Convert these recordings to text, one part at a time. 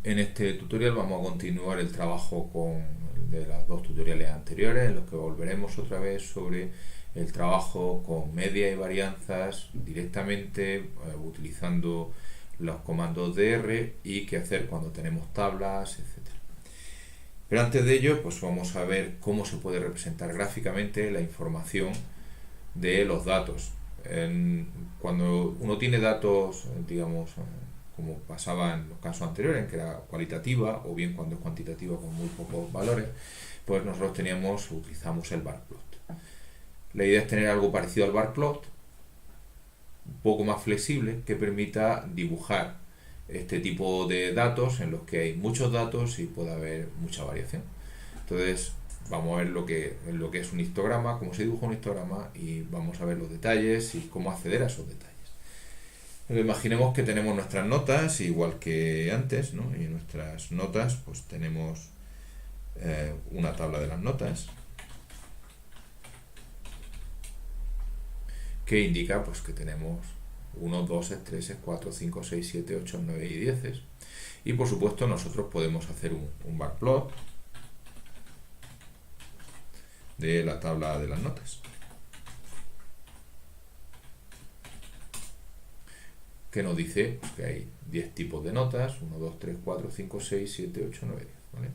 En este tutorial vamos a continuar el trabajo de los dos tutoriales anteriores, en los que volveremos otra vez sobre el trabajo con media y varianzas directamente utilizando los comandos DR y qué hacer cuando tenemos tablas, etc. Pero antes de ello, pues vamos a ver cómo se puede representar gráficamente la información de los datos. Cuando uno tiene datos, digamos, como pasaba en los casos anteriores, en que era cualitativa, o bien cuando es cuantitativa con muy pocos valores, pues nosotros utilizamos el bar plot. La idea es tener algo parecido al bar plot, un poco más flexible, que permita dibujar este tipo de datos en los que hay muchos datos y puede haber mucha variación. Entonces, vamos a ver lo que es un histograma, cómo se dibuja un histograma, y vamos a ver los detalles y cómo acceder a esos detalles. Pero imaginemos que tenemos nuestras notas, igual que antes, ¿no? Y en nuestras notas pues tenemos una tabla de las notas que indica pues que tenemos 1, 2, 3, 4, 5, 6, 7, 8, 9 y 10. Y por supuesto nosotros podemos hacer un bar plot de la tabla de las notas, que nos dice que hay 10 tipos de notas, 1, 2, 3, 4, 5, 6, 7, 8, 9, 10, ¿vale?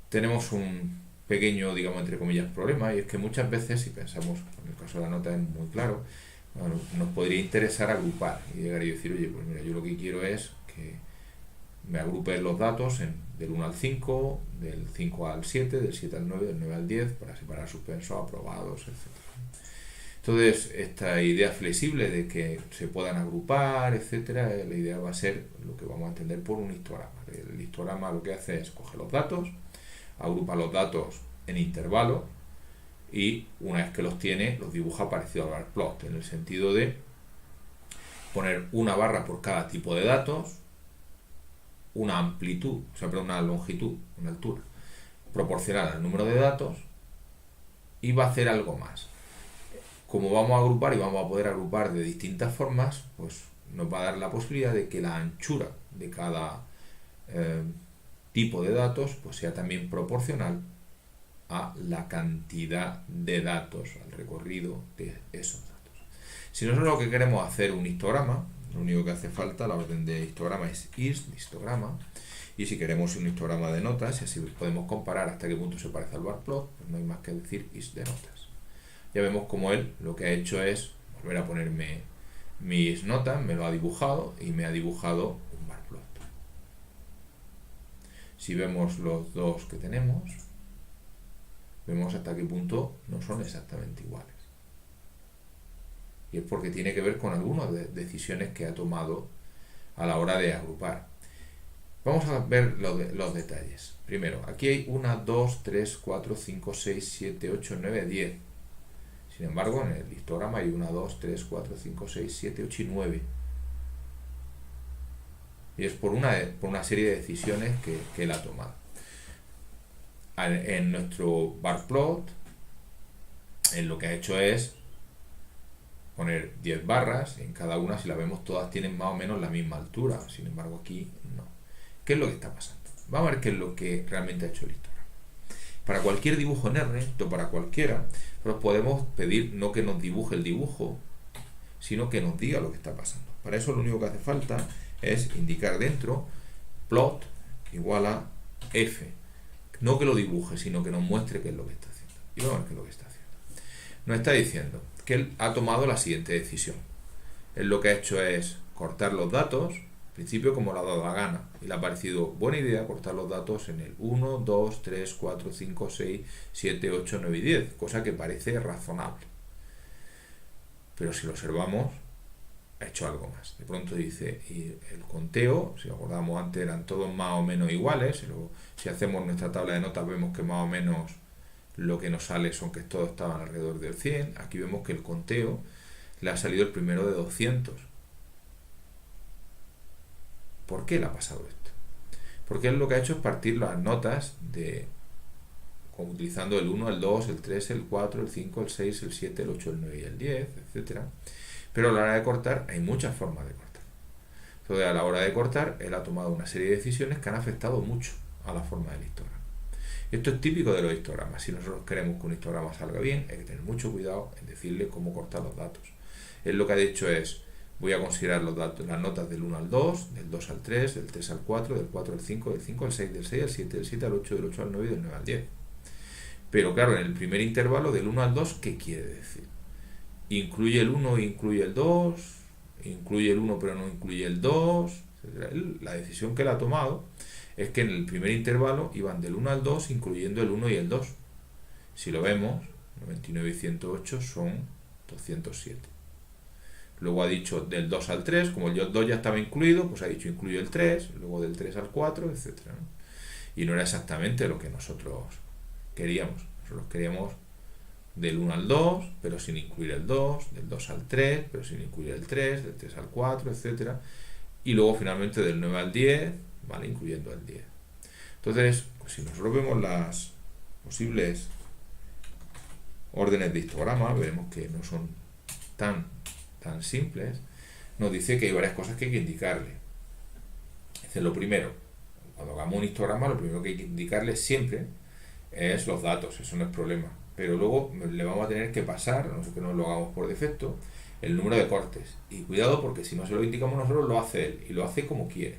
Tenemos un pequeño, digamos, entre comillas, problema, y es que muchas veces, si pensamos, en el caso de la nota es muy claro, bueno, nos podría interesar agrupar y llegar y decir, oye, pues mira, yo lo que quiero es que me agrupen los datos del 1 al 5, del 5 al 7, del 7 al 9, del 9 al 10, para separar suspensos, aprobados, etc. Entonces, esta idea flexible de que se puedan agrupar, etcétera, la idea va a ser lo que vamos a entender por un histograma. El histograma lo que hace es coger los datos, agrupa los datos en intervalos y una vez que los tiene, los dibuja parecido al bar plot, en el sentido de poner una barra por cada tipo de datos, una amplitud, o sea, una longitud, una altura, proporcional al número de datos, y va a hacer algo más. Como vamos a agrupar y vamos a poder agrupar de distintas formas, pues nos va a dar la posibilidad de que la anchura de cada tipo de datos pues sea también proporcional a la cantidad de datos, al recorrido de esos datos. Si nosotros lo que queremos hacer un histograma, lo único que hace falta, la orden de histograma es histograma, y si queremos un histograma de notas, y así podemos comparar hasta qué punto se parece al bar plot, pues no hay más que decir is de notas. Ya vemos como él lo que ha hecho es volver a ponerme mis notas, me lo ha dibujado y me ha dibujado un bar plot. Si vemos los dos que tenemos, vemos hasta qué punto no son exactamente iguales. Y es porque tiene que ver con algunas decisiones que ha tomado a la hora de agrupar. Vamos a ver los detalles. Primero, aquí hay 1, 2, 3, 4, 5, 6, 7, 8, 9, 10. Sin embargo, en el histograma hay 1, 2, 3, 4, 5, 6, 7, 8 y 9. Y es por una serie de decisiones que él ha tomado. En nuestro bar plot, él lo que ha hecho es poner 10 barras, en cada una, si la vemos, todas tienen más o menos la misma altura. Sin embargo, aquí no. ¿Qué es lo que está pasando? Vamos a ver qué es lo que realmente ha hecho el histograma. Para cualquier dibujo en R, o para cualquiera, pues podemos pedir no que nos dibuje el dibujo, sino que nos diga lo que está pasando. Para eso lo único que hace falta es indicar dentro plot igual a f. No que lo dibuje, sino que nos muestre qué es lo que está haciendo. Y vamos a ver qué es lo que está haciendo. Nos está diciendo que él ha tomado la siguiente decisión. Él lo que ha hecho es cortar los datos, al principio como le ha dado la gana, y le ha parecido buena idea cortar los datos en el 1, 2, 3, 4, 5, 6, 7, 8, 9 y 10, cosa que parece razonable. Pero si lo observamos, ha hecho algo más. De pronto dice, y el conteo, si acordamos antes, eran todos más o menos iguales. Si hacemos nuestra tabla de notas, vemos que más o menos lo que nos sale son que todos estaban alrededor del 100. Aquí vemos que el conteo le ha salido el primero de 200. ¿Por qué le ha pasado esto? Porque él lo que ha hecho es partir las notas utilizando el 1, el 2, el 3, el 4, el 5, el 6, el 7, el 8, el 9 y el 10, etc. Pero a la hora de cortar hay muchas formas de cortar. Entonces, a la hora de cortar, él ha tomado una serie de decisiones que han afectado mucho a la forma del histograma. Esto es típico de los histogramas. Si nosotros queremos que un histograma salga bien, hay que tener mucho cuidado en decirle cómo cortar los datos. Él lo que ha dicho es, voy a considerar los datos, las notas del 1 al 2, del 2 al 3, del 3 al 4, del 4 al 5, del 5 al 6, del 6 al 7, del 7 al 8, del 8 al 9 y del 9 al 10. Pero claro, en el primer intervalo del 1 al 2, ¿qué quiere decir? ¿Incluye el 1 e incluye el 2? ¿Incluye el 1 pero no incluye el 2? La decisión que él ha tomado es que en el primer intervalo iban del 1 al 2 incluyendo el 1 y el 2. Si lo vemos, 99 y 108 son 207. Luego ha dicho del 2 al 3, como el 2 ya estaba incluido, pues ha dicho incluye el 3, luego del 3 al 4, etc. Y no era exactamente lo que nosotros queríamos. Nosotros queríamos del 1 al 2, pero sin incluir el 2, del 2 al 3, pero sin incluir el 3, del 3 al 4, etc. Y luego finalmente del 9 al 10, ¿vale? Incluyendo el 10. Entonces, pues si nosotros vemos las posibles órdenes de histograma, veremos que no son tan simples. Nos dice que hay varias cosas que hay que indicarle. Dice, lo primero, cuando hagamos un histograma, lo primero que hay que indicarle siempre es los datos, eso no es problema. Pero luego le vamos a tener que pasar, no sé que no lo hagamos por defecto, el número de cortes. Y cuidado porque si no se lo indicamos nosotros, lo hace él, y lo hace como quiere.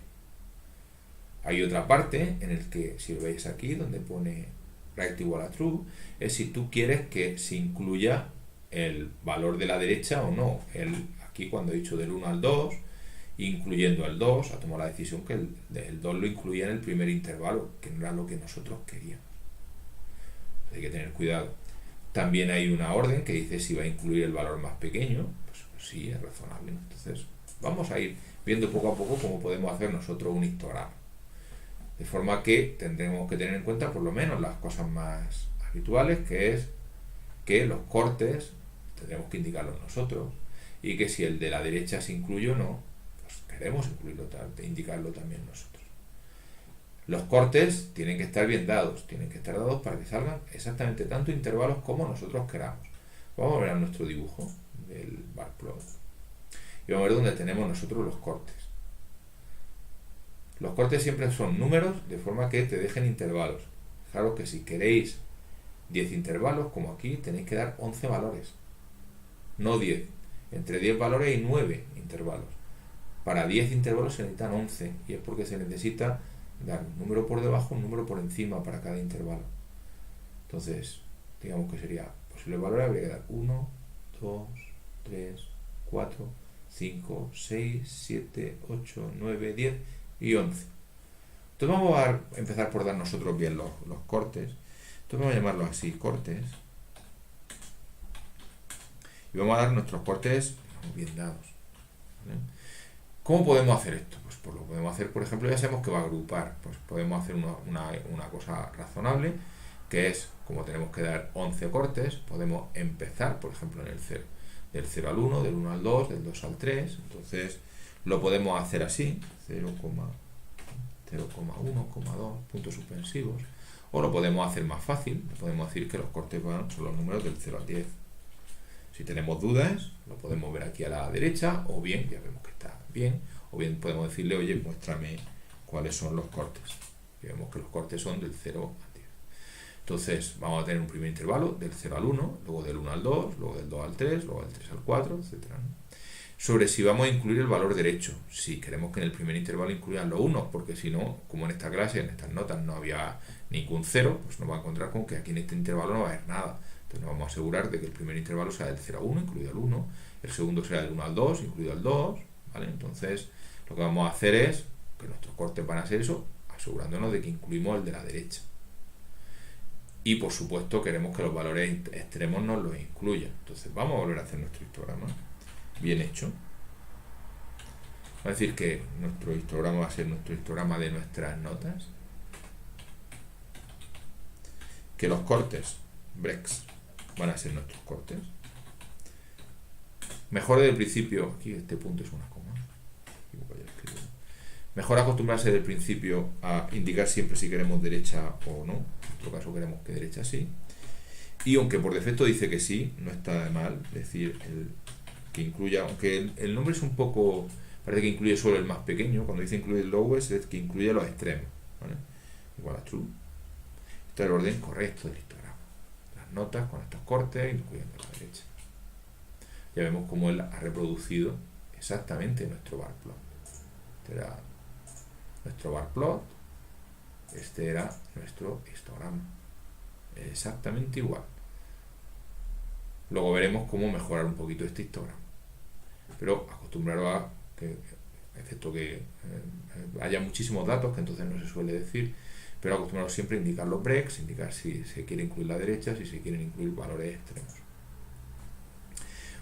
Hay otra parte en el que, si lo veis aquí, donde pone right igual a true, es si tú quieres que se incluya el valor de la derecha o no. Él, aquí cuando he dicho del 1 al 2, incluyendo el 2, ha tomado la decisión que el 2 lo incluía en el primer intervalo, que no era lo que nosotros queríamos. Hay que tener cuidado. También hay una orden que dice si va a incluir el valor más pequeño, pues sí, es razonable. Entonces, vamos a ir viendo poco a poco cómo podemos hacer nosotros un histograma. De forma que tendremos que tener en cuenta por lo menos las cosas más habituales, que es que los cortes tendremos que indicarlos nosotros, y que si el de la derecha se incluye o no, pues queremos indicarlo también nosotros. Los cortes tienen que estar bien dados, tienen que estar dados para que salgan exactamente tanto intervalos como nosotros queramos. Vamos a ver a nuestro dibujo del bar plot y vamos a ver dónde tenemos nosotros los cortes. Los cortes siempre son números de forma que te dejen intervalos. Claro que si queréis 10 intervalos, como aquí, tenéis que dar 11 valores, no 10. Entre 10 valores hay 9 intervalos. Para 10 intervalos se necesitan 11, y es porque se necesita dar un número por debajo, un número por encima para cada intervalo. Entonces, digamos que sería posible valor, habría que dar 1, 2, 3, 4, 5, 6, 7, 8, 9, 10 y 11. Entonces vamos a empezar por dar nosotros bien los cortes. Entonces vamos a llamarlos así, cortes. Y vamos a dar nuestros cortes bien dados. ¿Vale? ¿Cómo podemos hacer esto? Pues lo podemos hacer, por ejemplo, ya sabemos que va a agrupar. Pues podemos hacer una cosa razonable, que es, como tenemos que dar 11 cortes, podemos empezar, por ejemplo, en el 0. Del 0 al 1, del 1 al 2, del 2 al 3. Entonces, lo podemos hacer así, 0,1,2, puntos suspensivos. O lo podemos hacer más fácil, podemos decir que los cortes son los números del 0 al 10. Si tenemos dudas, lo podemos ver aquí a la derecha, o bien, ya vemos que está bien, o bien podemos decirle, oye, muéstrame cuáles son los cortes. Y vemos que los cortes son del 0 al 10. Entonces, vamos a tener un primer intervalo del 0 al 1, luego del 1 al 2, luego del 2 al 3, luego del 3 al 4, etc. Sobre si vamos a incluir el valor derecho. Si queremos que en el primer intervalo incluyan los 1, porque si no, como en esta clase, en estas notas no había ningún 0, pues nos va a encontrar con que aquí en este intervalo no va a haber nada. Entonces nos vamos a asegurar de que el primer intervalo sea del 0 a 1, incluido el 1, el segundo será del 1 al 2, incluido el 2, ¿vale? Entonces lo que vamos a hacer es que nuestros cortes van a ser eso, asegurándonos de que incluimos el de la derecha. Y por supuesto queremos que los valores extremos nos los incluyan. Entonces vamos a volver a hacer nuestro histograma bien hecho. Va a decir que nuestro histograma va a ser nuestro histograma de nuestras notas, que los cortes breaks van a ser nuestros cortes. Mejor desde el principio, aquí este punto es una coma, mejor acostumbrarse desde el principio a indicar siempre si queremos derecha o no. En nuestro caso queremos que derecha sí, y aunque por defecto dice que sí, no está mal decir que incluya, aunque el nombre es un poco parece que incluye solo el más pequeño. Cuando dice incluye el lowest es que incluye los extremos, ¿vale? Igual a true. Este es el orden correcto del histograma. Las notas con estos cortes, incluyendo la derecha. Ya vemos cómo él ha reproducido exactamente nuestro bar plot. Este era nuestro bar plot, este era nuestro histograma. Exactamente igual. Luego veremos cómo mejorar un poquito este histograma. Pero acostumbraros a que, excepto que haya muchísimos datos, que entonces no se suele decir, pero acostumbraros siempre a indicar los breaks, indicar si se quiere incluir la derecha, si se quieren incluir valores extremos.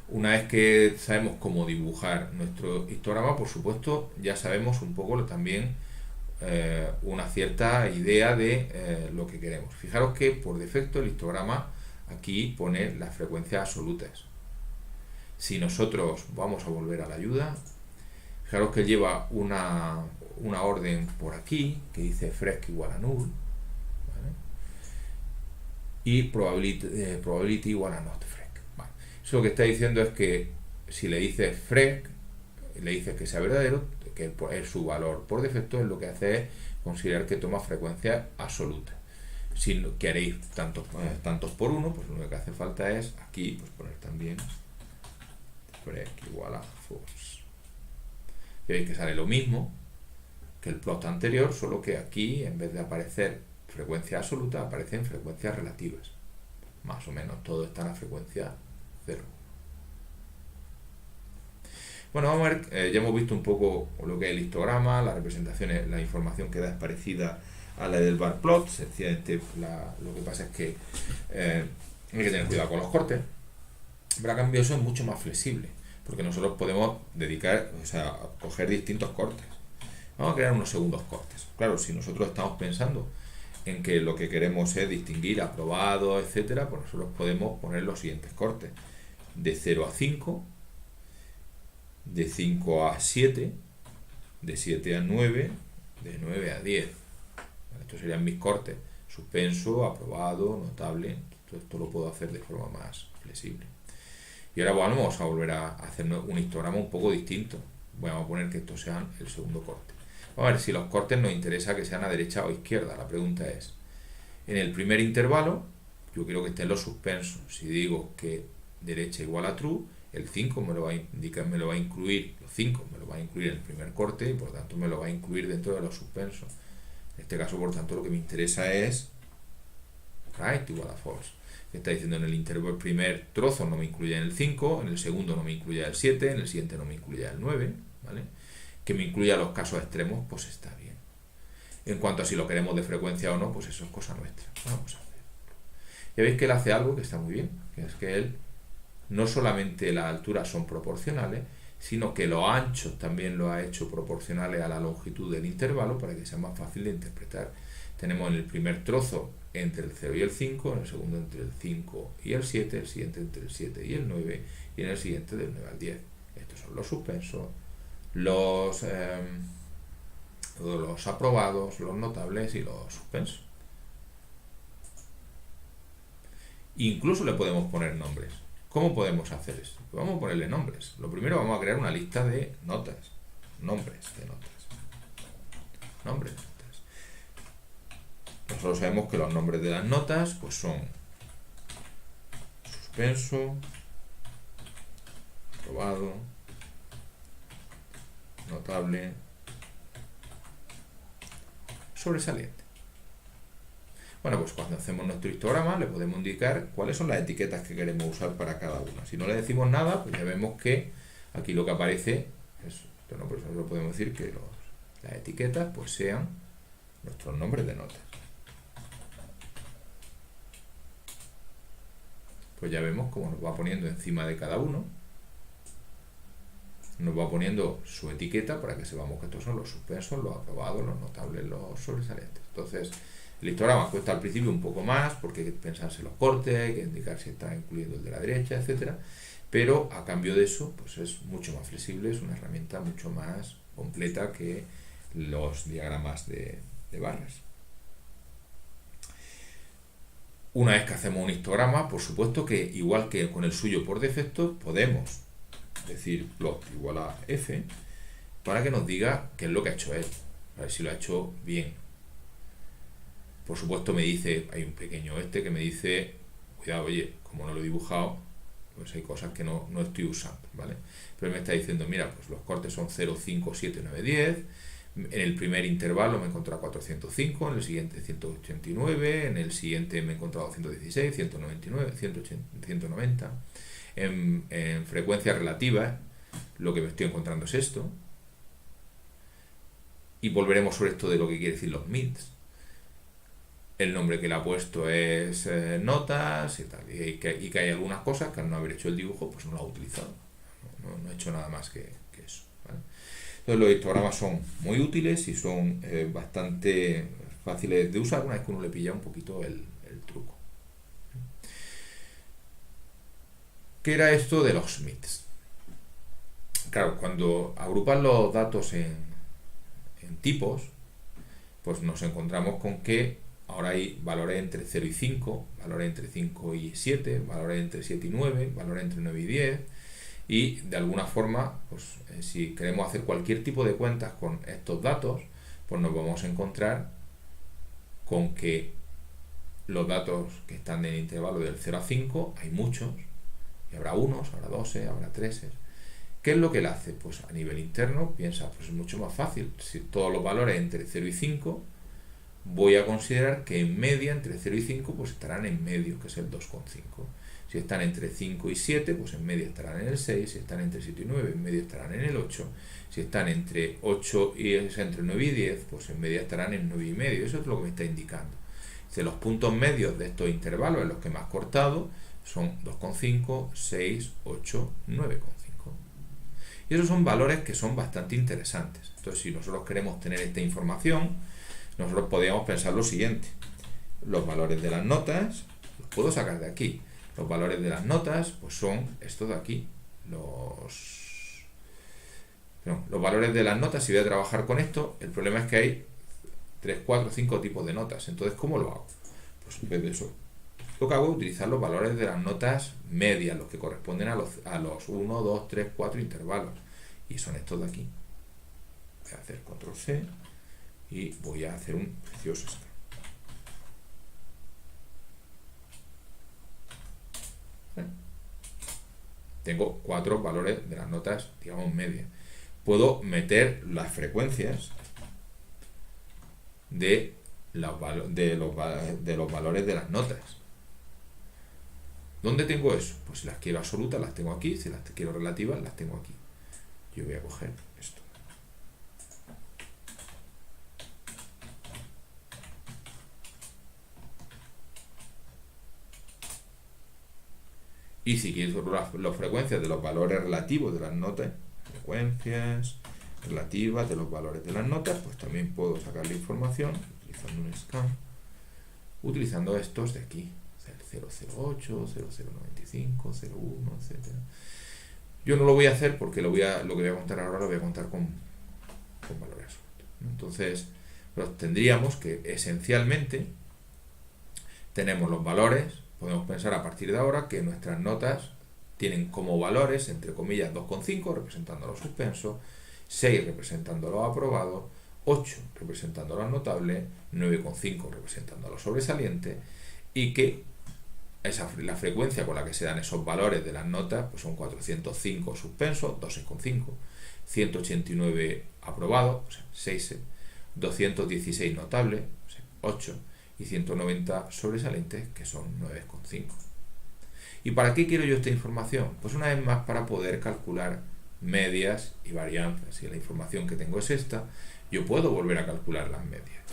Una vez que sabemos cómo dibujar nuestro histograma, por supuesto, ya sabemos un poco también una cierta idea de lo que queremos. Fijaros que por defecto el histograma aquí pone las frecuencias absolutas. Si nosotros vamos a volver a la ayuda, fijaros que lleva una orden por aquí que dice fresc igual a null, ¿vale? Y probability igual a not fresc. Vale. Eso lo que está diciendo es que si le dices fresc, le dices que sea verdadero, que es su valor por defecto, es lo que hace es considerar que toma frecuencia absoluta. Si queréis tantos por uno, pues lo único que hace falta es aquí pues poner también fresc igual a false. Y veis que sale lo mismo que el plot anterior, solo que aquí en vez de aparecer frecuencia absoluta aparecen frecuencias relativas. Más o menos todo está en la frecuencia 0. Bueno, vamos a ver, ya hemos visto un poco lo que es el histograma, las representaciones, la información que da es parecida a la del bar plot. Sencillamente lo que pasa es que hay que tener cuidado con los cortes, pero a cambio eso es mucho más flexible, porque nosotros podemos coger distintos cortes. Vamos a crear unos segundos cortes. Claro, si nosotros estamos pensando en que lo que queremos es distinguir aprobado, etcétera, pues nosotros podemos poner los siguientes cortes: de 0 a 5, de 5 a 7, de 7 a 9, de 9 a 10. Estos serían mis cortes: suspenso, aprobado, notable. Esto lo puedo hacer de forma más flexible. Y ahora vamos a volver a hacer un histograma un poco distinto. Vamos a poner que estos sean el segundo corte. Vamos a ver si los cortes nos interesa que sean a derecha o izquierda. La pregunta es, en el primer intervalo, yo quiero que estén los suspensos. Si digo que derecha igual a true, el 5 me lo va a indicar, me lo va a incluir, los 5 me lo va a incluir en el primer corte y por tanto me lo va a incluir dentro de los suspensos. En este caso, por tanto, lo que me interesa es right igual a false. Que está diciendo en el primer trozo no me incluye el 5, en el segundo no me incluye el 7, en el siguiente no me incluye el 9, ¿vale? Que me incluya los casos extremos, pues está bien. En cuanto a si lo queremos de frecuencia o no, pues eso es cosa nuestra. Vamos a hacer. Ya veis que él hace algo que está muy bien, que es que él no solamente las alturas son proporcionales, sino que los anchos también lo ha hecho proporcionales a la longitud del intervalo para que sea más fácil de interpretar. Tenemos en el primer trozo entre el 0 y el 5, en el segundo entre el 5 y el 7, el siguiente entre el 7 y el 9 y en el siguiente del 9 al 10. Estos son los suspensos, los aprobados, los notables y los suspensos. Incluso le podemos poner nombres. ¿Cómo podemos hacer esto? Pues vamos a ponerle nombres. Lo primero vamos a crear una lista de notas. Nombres de notas. Nombres de notas. Nosotros sabemos que los nombres de las notas pues son suspenso, aprobado, notable, sobresaliente. Bueno, pues cuando hacemos nuestro histograma le podemos indicar cuáles son las etiquetas que queremos usar para cada una. Si no le decimos nada, pues ya vemos que aquí lo que aparece es, bueno, pues nosotros podemos decir que las etiquetas pues sean nuestros nombres de notas. Pues ya vemos cómo nos va poniendo encima de cada uno, nos va poniendo su etiqueta para que sepamos que estos son los suspensos, los aprobados, los notables, los sobresalientes. Entonces, el histograma cuesta al principio un poco más porque hay que pensarse los cortes, hay que indicar si está incluido el de la derecha, etcétera. Pero a cambio de eso, pues es mucho más flexible, es una herramienta mucho más completa que los diagramas de barras. Una vez que hacemos un histograma, por supuesto que igual que con el suyo por defecto, podemos decir plot igual a f para que nos diga qué es lo que ha hecho él, a ver si lo ha hecho bien. Por supuesto me dice, hay un pequeño que me dice, cuidado, oye, como no lo he dibujado, pues hay cosas que no estoy usando, ¿vale? Pero me está diciendo, mira, pues los cortes son 0, 5, 7, 9, 10. En el primer intervalo me he encontrado 405, en el siguiente 189, en el siguiente me he encontrado 116, 199, 190. En frecuencias relativas, lo que me estoy encontrando es esto. Y volveremos sobre esto de lo que quiere decir los MIDs. El nombre que le ha puesto es notas y tal. Y que hay algunas cosas que al no haber hecho el dibujo, pues no lo ha utilizado. No he hecho nada más que eso, ¿vale? Entonces los histogramas son muy útiles y son bastante fáciles de usar una vez que uno le pilla un poquito el truco. ¿Qué era esto de los MIDs? Claro, cuando agrupan los datos en tipos, pues nos encontramos con que ahora hay valores entre 0 y 5, valores entre 5 y 7, valores entre 7 y 9, valores entre 9 y 10. Y de alguna forma, pues si queremos hacer cualquier tipo de cuentas con estos datos, pues nos vamos a encontrar con que los datos que están en el intervalo del 0 a 5, hay muchos, y habrá unos, habrá 12, habrá 13. ¿Qué es lo que él hace? Pues a nivel interno piensa, pues es mucho más fácil. Si todos los valores entre 0 y 5, voy a considerar que en media entre 0 y 5 pues estarán en medio, que es el 2,5. Si están entre 5 y 7, pues en media estarán en el 6. Si están entre 7 y 9, en medio estarán en el 8. Si están entre 8 y entre 9 y 10, pues en media estarán en 9 y medio. Eso es lo que me está indicando. Los puntos medios de estos intervalos en los que me has cortado son 2,5, 6, 8, 9,5. Y esos son valores que son bastante interesantes. Entonces, si nosotros queremos tener esta información, nosotros podríamos pensar lo siguiente. Los valores de las notas los puedo sacar de aquí. Los valores de las notas pues son estos de aquí. Los valores de las notas, si voy a trabajar con esto, el problema es que hay 3, 4, 5 tipos de notas. Entonces, ¿cómo lo hago? Pues en vez de eso, lo que hago es utilizar los valores de las notas medias, los que corresponden a los 1, 2, 3, 4 intervalos. Y son estos de aquí. Voy a hacer control C y voy a hacer un precioso scan. Tengo 4 valores de las notas, digamos, medias. Puedo meter las frecuencias de los valores de las notas. ¿Dónde tengo eso? Pues si las quiero absolutas las tengo aquí, si las quiero relativas las tengo aquí. Yo voy a coger esto. Y si quiero las frecuencias de los valores relativos de las notas, frecuencias relativas de los valores de las notas, pues también puedo sacar la información utilizando un scan, utilizando estos de aquí, el 008, 0095, 01, etc. Yo no lo voy a hacer porque lo que voy a contar ahora lo voy a contar con valores absolutos. Entonces, pues tendríamos que esencialmente tenemos los valores. Podemos pensar a partir de ahora que nuestras notas tienen como valores, entre comillas, 2,5 representando los suspensos, 6 representando los aprobados, 8 representando los notables, 9,5 representando los sobresalientes, y que la frecuencia con la que se dan esos valores de las notas pues son 405 suspensos, 12,5, 189 aprobados, o sea, 6, 216 notables, o sea, 8, y 190 sobresalientes, que son 9,5. ¿Y para qué quiero yo esta información? Pues una vez más para poder calcular medias y varianzas. Si la información que tengo es esta, yo puedo volver a calcular las medias.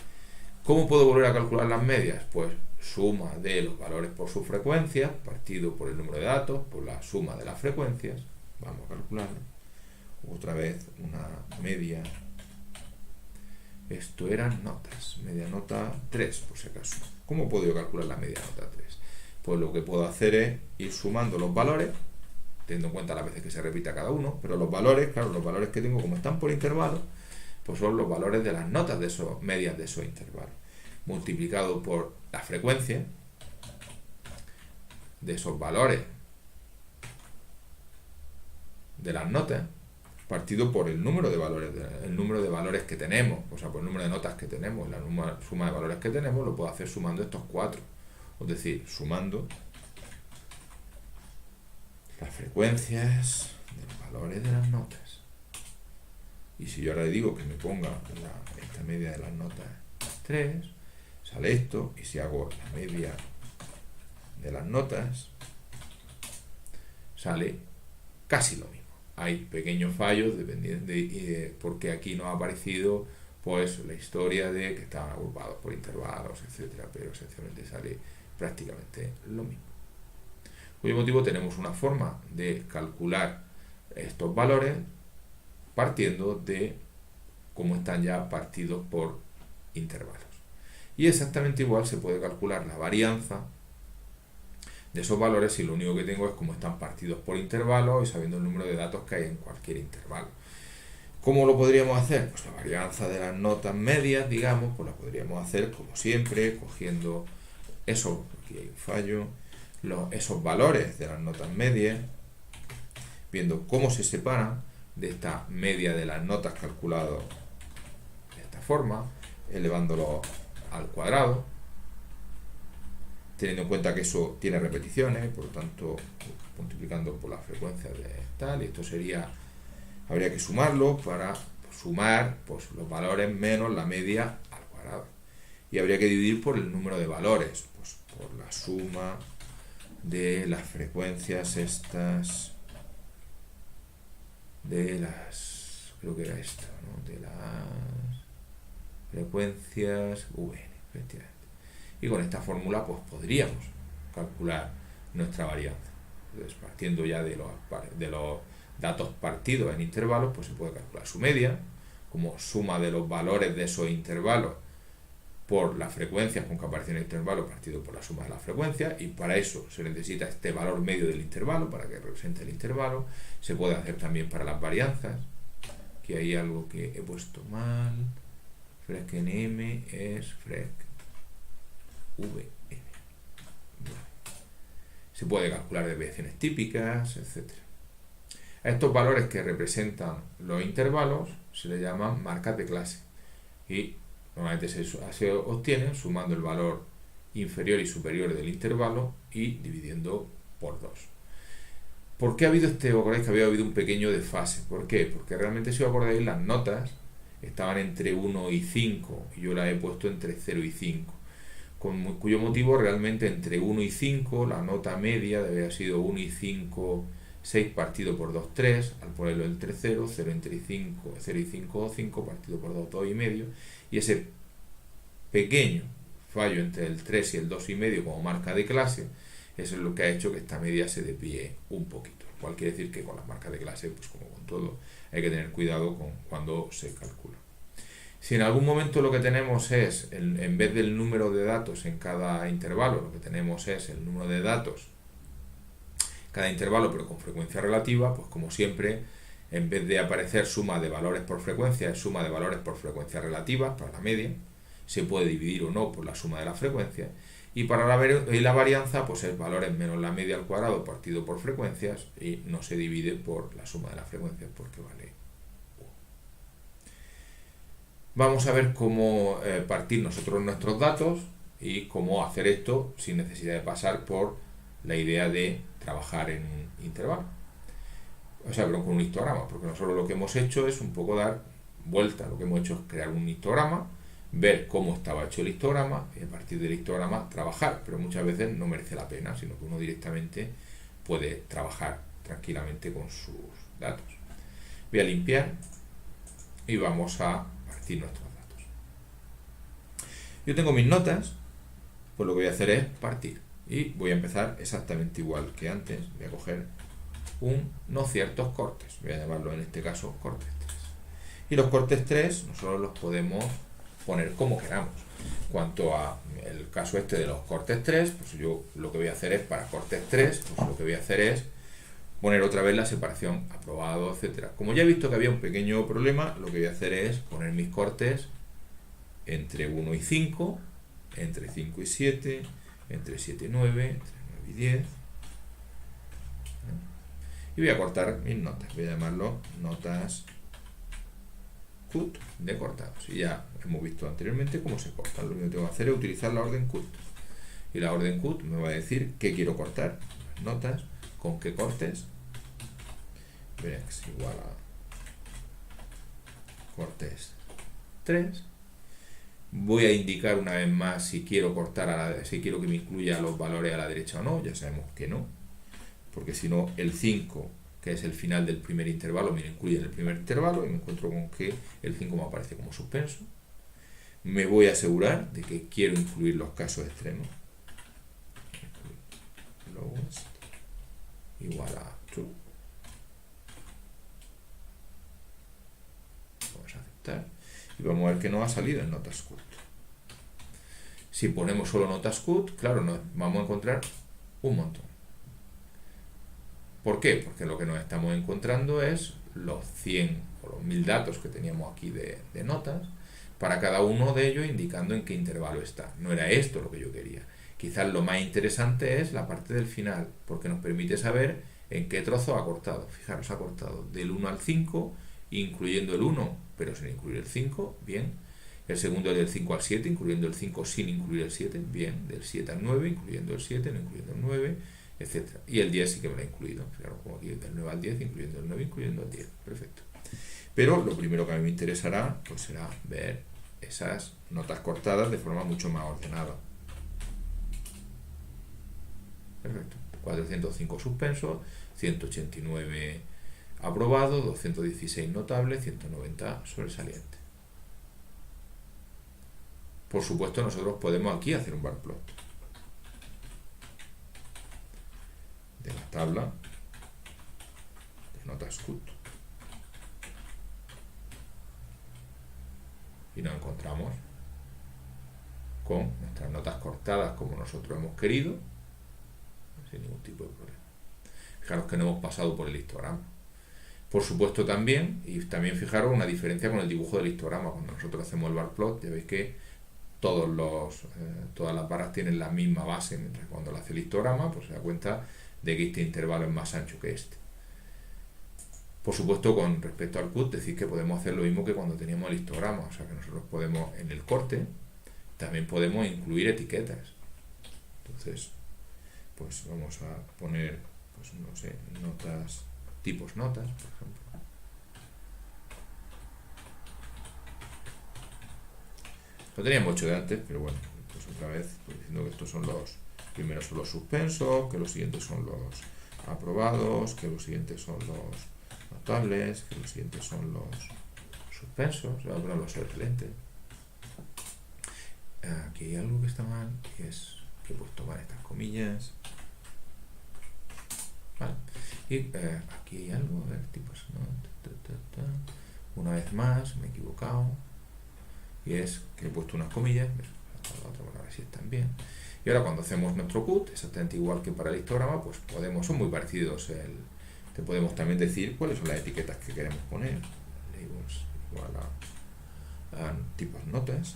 ¿Cómo puedo volver a calcular las medias? Pues suma de los valores por sus frecuencias, partido por el número de datos, por la suma de las frecuencias. Vamos a calcular otra vez una media. Esto eran notas, media nota 3, por si acaso. ¿Cómo puedo yo calcular la media nota 3? Pues lo que puedo hacer es ir sumando los valores, teniendo en cuenta las veces que se repita cada uno, pero los valores, claro, los valores que tengo como están por intervalos, pues son los valores de las notas de esos medias de esos intervalos, multiplicado por la frecuencia de esos valores de las notas, partido por el número de valores, el número de valores que tenemos, o sea, por el número de notas que tenemos, la suma de valores que tenemos, lo puedo hacer sumando estos 4. Es decir, sumando las frecuencias de los valores de las notas. Y si yo ahora le digo que me ponga esta media de las notas 3, sale esto, y si hago la media de las notas, sale casi lo mismo. Hay pequeños fallos dependiendo porque aquí no ha aparecido pues la historia de que estaban agrupados por intervalos, etcétera, pero esencialmente sale prácticamente lo mismo. Por el motivo tenemos una forma de calcular estos valores partiendo de cómo están ya partidos por intervalos. Y exactamente igual se puede calcular la varianza de esos valores si lo único que tengo es cómo están partidos por intervalos y sabiendo el número de datos que hay en cualquier intervalo. ¿Cómo lo podríamos hacer? Pues la varianza de las notas medias, digamos, pues la podríamos hacer como siempre, cogiendo eso, aquí hay un fallo, esos valores de las notas medias, viendo cómo se separan de esta media de las notas calculado de esta forma, elevándolo al cuadrado, teniendo en cuenta que eso tiene repeticiones, por lo tanto multiplicando por la frecuencia de tal, y esto sería, habría que sumarlo para sumar pues, los valores menos la media al cuadrado, y habría que dividir por el número de valores, pues por la suma de las frecuencias estas, de las, creo que era esto, ¿no? De las frecuencias VN, efectivamente. Y con esta fórmula pues podríamos calcular nuestra varianza. Entonces, partiendo ya de los datos partidos en intervalos, pues se puede calcular su media como suma de los valores de esos intervalos por las frecuencias con que aparece en el intervalo partido por la suma de las frecuencias, y para eso se necesita este valor medio del intervalo para que represente el intervalo. Se puede hacer también para las varianzas, que hay algo que he puesto mal, frec en M es frec VN. Se puede calcular desviaciones típicas, etc. A estos valores que representan los intervalos se les llaman marcas de clase, y normalmente se obtienen sumando el valor inferior y superior del intervalo y dividiendo por 2. ¿Por qué ha habido os acordáis que había habido un pequeño desfase? ¿Por qué? Porque realmente, si os acordáis, las notas estaban entre 1 y 5 y yo las he puesto entre 0 y 5, cuyo motivo realmente entre 1 y 5 la nota media debe haber sido 1 y 5, 6 partido por 2, 3, al ponerlo entre 0, 0 entre 5, 0 y 5, 5 partido por 2, 2 y medio, y ese pequeño fallo entre el 3 y el 2 y medio como marca de clase, eso es lo que ha hecho que esta media se desvíe un poquito, lo cual quiere decir que con las marcas de clase, pues como con todo, hay que tener cuidado con cuando se calcula. Si en algún momento lo que tenemos es, en vez del número de datos en cada intervalo, lo que tenemos es el número de datos cada intervalo pero con frecuencia relativa, pues como siempre, en vez de aparecer suma de valores por frecuencia, es suma de valores por frecuencia relativa para la media, se puede dividir o no por la suma de la frecuencia, y para la varianza pues es valores menos la media al cuadrado partido por frecuencias, y no se divide por la suma de las frecuencias porque vale 1. Vamos a ver cómo partir nosotros nuestros datos y cómo hacer esto sin necesidad de pasar por la idea de trabajar en intervalo, o sea, pero con un histograma, porque nosotros lo que hemos hecho es un poco dar vuelta, lo que hemos hecho es crear un histograma, ver cómo estaba hecho el histograma y a partir del histograma trabajar, pero muchas veces no merece la pena, sino que uno directamente puede trabajar tranquilamente con sus datos. Voy a limpiar y vamos a partir nuestros datos. Yo tengo mis notas, pues lo que voy a hacer es partir. Y voy a empezar exactamente igual que antes. Voy a coger unos ciertos cortes. Voy a llamarlo en este caso cortes 3. Y los cortes 3 nosotros los podemos poner como queramos. Cuanto a el caso este de los cortes 3, pues yo lo que voy a hacer es para cortes 3, pues lo que voy a hacer es poner otra vez la separación aprobado, etcétera. Como ya he visto que había un pequeño problema, lo que voy a hacer es poner mis cortes entre 1 y 5, entre 5 y 7, entre 7 y 9, entre 9 y 10. y voy a cortar mis notas. Voy a llamarlo notas cut de cortados. Y ya hemos visto anteriormente cómo se corta. Lo único que tengo que hacer es utilizar la orden cut. Y la orden cut me va a decir qué quiero cortar. Notas con qué cortes. Breaks igual a cortes 3. Voy a indicar una vez más si quiero cortar si quiero que me incluya los valores a la derecha o no. Ya sabemos que no, porque si no el 5, que es el final del primer intervalo, me lo incluye en el primer intervalo y me encuentro con que el 5 me aparece como suspenso. Me voy a asegurar de que quiero incluir los casos extremos. Lowest igual a true. Vamos a aceptar y vamos a ver que no ha salido en notas cut. Si ponemos solo notas cut, claro, nos vamos a encontrar un montón. ¿Por qué? Porque lo que nos estamos encontrando es los 100 o los 1000 datos que teníamos aquí de notas, para cada uno de ellos indicando en qué intervalo está. No era esto lo que yo quería. Quizás lo más interesante es la parte del final, porque nos permite saber en qué trozo ha cortado. Fijaros, ha cortado del 1 al 5, incluyendo el 1, pero sin incluir el 5, bien. El segundo es del 5 al 7, incluyendo el 5 sin incluir el 7, bien. Del 7 al 9, incluyendo el 7, no incluyendo el 9, etc. Y el 10 sí que me lo ha incluido. Fijaros como aquí, del 9 al 10, incluyendo el 9, incluyendo el 10. Perfecto. Pero lo primero que a mí me interesará, pues será ver esas notas cortadas de forma mucho más ordenada. Perfecto. 405 suspensos, 189 aprobado, 216 notable, 190 sobresaliente. Por supuesto, nosotros podemos aquí hacer un bar plot de la tabla de notas cut. Y nos encontramos con nuestras notas cortadas como nosotros hemos querido, sin ningún tipo de problema. Fijaros que no hemos pasado por el histograma. Por supuesto también fijaros una diferencia con el dibujo del histograma. Cuando nosotros hacemos el bar plot, ya veis que todas las barras tienen la misma base, mientras que cuando lo hace el histograma, pues se da cuenta de que este intervalo es más ancho que este. Por supuesto, con respecto al cut, decir que podemos hacer lo mismo que cuando teníamos el histograma, o sea que nosotros podemos, en el corte, también podemos incluir etiquetas. Entonces, pues vamos a poner, pues no sé, notas, tipos notas, por ejemplo. Lo teníamos hecho de antes, pero bueno, pues otra vez, pues diciendo que estos son los primeros son los suspensos, que los siguientes son los aprobados, que los siguientes son los notables, que los siguientes son los suspensos, voy a poner los excelentes. Aquí hay algo que está mal, y es que he puesto mal estas comillas. Vale. Y aquí hay algo, a ver, tipos, ¿no? Una vez más, me he equivocado. Y es que he puesto unas comillas, a ver si están bien. Y ahora cuando hacemos nuestro cut, exactamente igual que para el histograma, pues son muy parecidos. Te podemos también decir cuáles son las etiquetas que queremos poner. Labels igual a tipos notas.